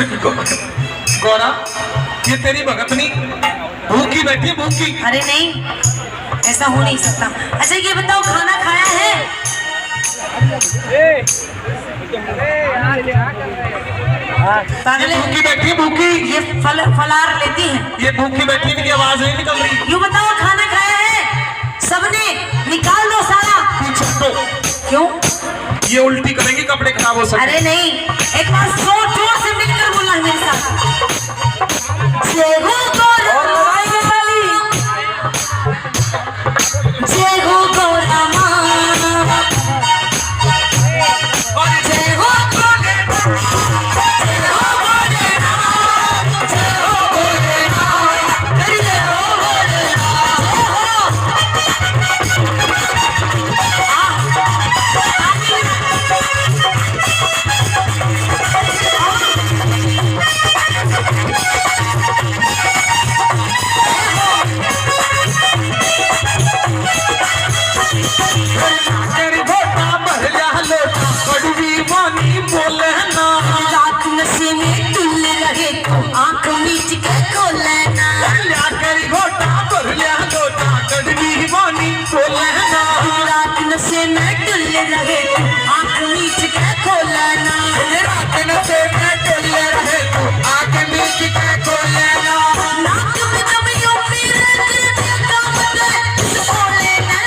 गौरा, ये तेरी भगतनी भूखी बैठी है, भूखी। अरे नहीं, ऐसा हो नहीं सकता। अच्छा ये बताओ, खाना खाया है? ये भूखी बैठी है, भूखी। ये फलार लेती है। ये भूखी बैठी, इनकी आवाज नहीं निकल रही। यूँ बताओ, खाना खाया है? सबने निकाल दो सारा। क्यों? ये उल्टी करेंगी, कपड़े खराब हो सकते। अरे नहीं, एक बार जोर से मिलकर बोलना है मेरे साथ। जय हो गौरा, जय हो गौरा माँ, जय हो रात नशे में तुल रहे तो आंख मीच के खोलना। रात नशे में तुल रहे तो आंख मीच के खोलना। नाक में दबियों पीर तेरे काम दे बोलेना।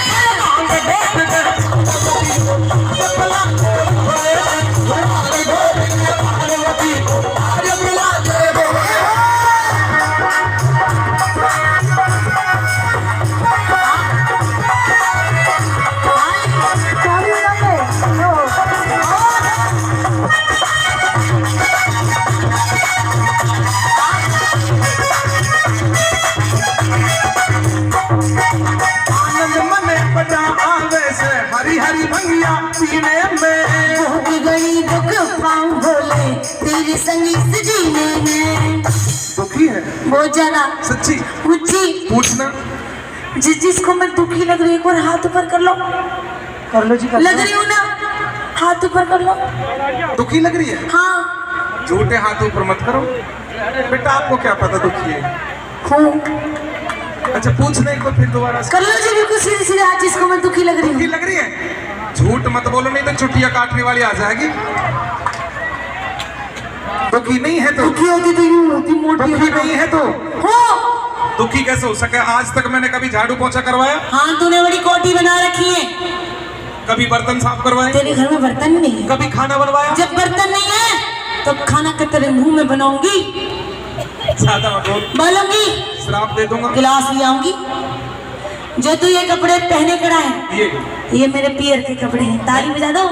हरी हरी भंगिया पीने में बहुत गई दुख पाऊं भोले तेरे संगीत जीने में। दुखी है बहुत ज्यादा, सच्ची? मुझे पूछना। जिसको मैं दुखी लग रही हूँ, एक बार हाथ ऊपर कर लो। कर लो जी, कर लग रही हूँ ना? हाथ ऊपर कर लो। दुखी लग रही है? हाँ। झूठे हाथ ऊपर मत करो बेटा, आपको क्या पता दुखी है। हूँ। अच्छा पूछने एक बार फिर दोबारा कर लो जी, बिल्कुल सीधे सीधे हाथ, जिसको मैं दुखी लग रही दुखी हूँ। लग रही है? झूठ मत बोलो, नहीं तो चुटिया काटने वाली आ जाएगी। दुखी नहीं है तो? दुखी होती तो यूं होती, मोटी दुखी नहीं है तो? हो। दुखी कैसे हो सके? आज तक मैंने कभी झाड़ू पोछा करवाया? हाँ, तूने बड़ी कोठी बना रखी है। कभी बर्तन साफ करवाए? तेरे घर में बर्तन नहीं है। कभी खाना बनवाया? जब बर्तन नहीं है तो खाना के तेरे मुंह में बनाऊंगी, ज्यादा मत बोल, बोलूंगी, श्राप दे दूंगा। गिलास ले आऊंगी। जो तू ये कपड़े पहने खड़ा है, ये मेरे पियर के कपड़े हैं। ताली बजा दो।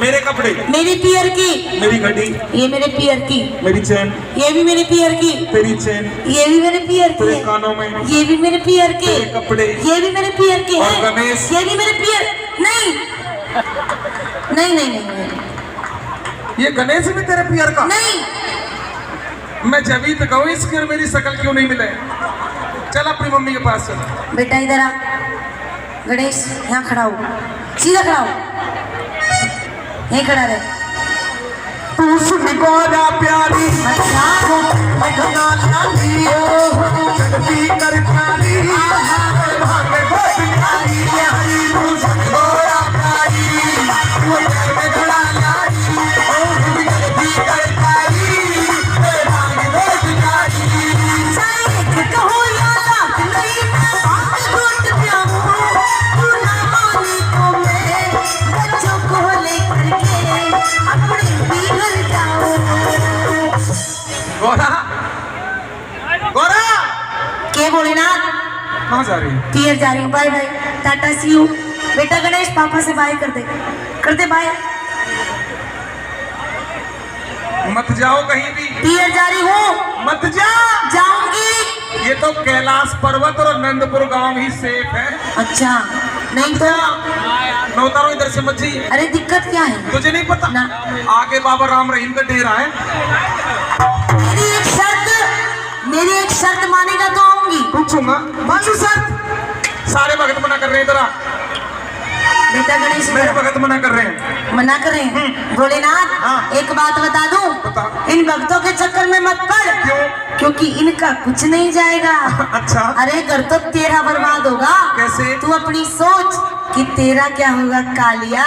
मेरे कपड़े? मेरी पियर की। मेरी घड़ी? ये मेरे पियर की। मेरी चैन? ये भी मेरे पियर की। तेरी चैन? ये भी मेरे पियर की। तेरे कानों में? ये भी मेरे पियर के। तेरे कपड़े? ये भी मेरे पियर के और हैं। गणेश? ये भी मेरे पियर। नहीं नहीं नहीं नहीं, नहीं। ये गणेश भी तेरे पियर का? नहीं। मैं जभी तो कहूँ इसकी और मेरी शक्ल क्यों नहीं मिले। चल अपनी मम्मी के पास चल। बेटा इधर आ। गणेश यहाँ खड़ा हो, सीधा खड़ा हो, यहीं खड़ा रहे। तू सुन गौरा प्यारी, अच्छा मखना लाली चलती कर प्यारी, भागे बहुत प्यारी प्यारी। तू सुन गौरा प्यारी, वो घर में खड़ा लाई, चलती कर प्यारी, भागे बहुत प्यारी। चाहे कहो या लाख नहीं, आंख घोट प्याऊं, तू ना मानी तो मैं बच्चों को लेकर के अपने बिगड़ जाऊं। गौरा, गौरा, क्या बोले ना? कहाँ जा रही है? पियर जा रही हूँ। Bye bye, tata see you. बेटा गणेश पापा से बाय कर दे बाय। मत जाओ कहीं भी। पियर जा रही हूँ। मत जा। जाऊंगी। ये तो कैलाश पर्वत और नंदपुर गांव ही सेफ है। अच्छा नहीं तो? मैं उतारू इधर से, मत जाइए। अरे दिक्कत क्या है? तुझे नहीं पता ना। आगे बाबा राम रहीम का डेरा है। मेरी एक शर्त मानेगा तो आऊंगी। पूछूंगा। बाजू सर, सारे भगत मना कर रहे हैं इधर आ। बेटा गणेश मेरे भगत मना कर रहे हैं। मना करें भोलेनाथ। हाँ। एक बात बता दूं, बता। इन भक्तों के चक्कर में मत पड़। क्यों? क्योंकि इनका कुछ नहीं जाएगा। अच्छा। अरे घर तो तेरा बर्बाद होगा। कैसे? तू अपनी सोच कि तेरा क्या होगा कालिया।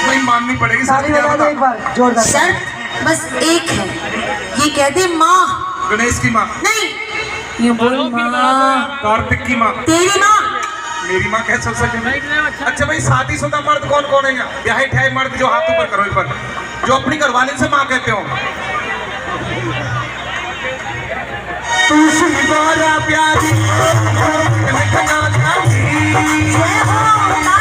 नहीं माननी पड़ेगी ताली बजा दो एक बार जोरदार। शर्त बस एक है, ये कह दे माँ। गणेश की माँ नहीं, ये बोल माँ। कार्तिक की माँ तेरी माँ। मेरी माँ कैसे हो सके? अच्छा भाई शादीशुदा मर्द कौन कौन है यहाँ? ब्याहे ठहरे मर्द जो हाथ ऊपर करो एक बार, जो अपनी घरवाली से माँ कहते हो। तुझसे बड़ा प्यारी जय हो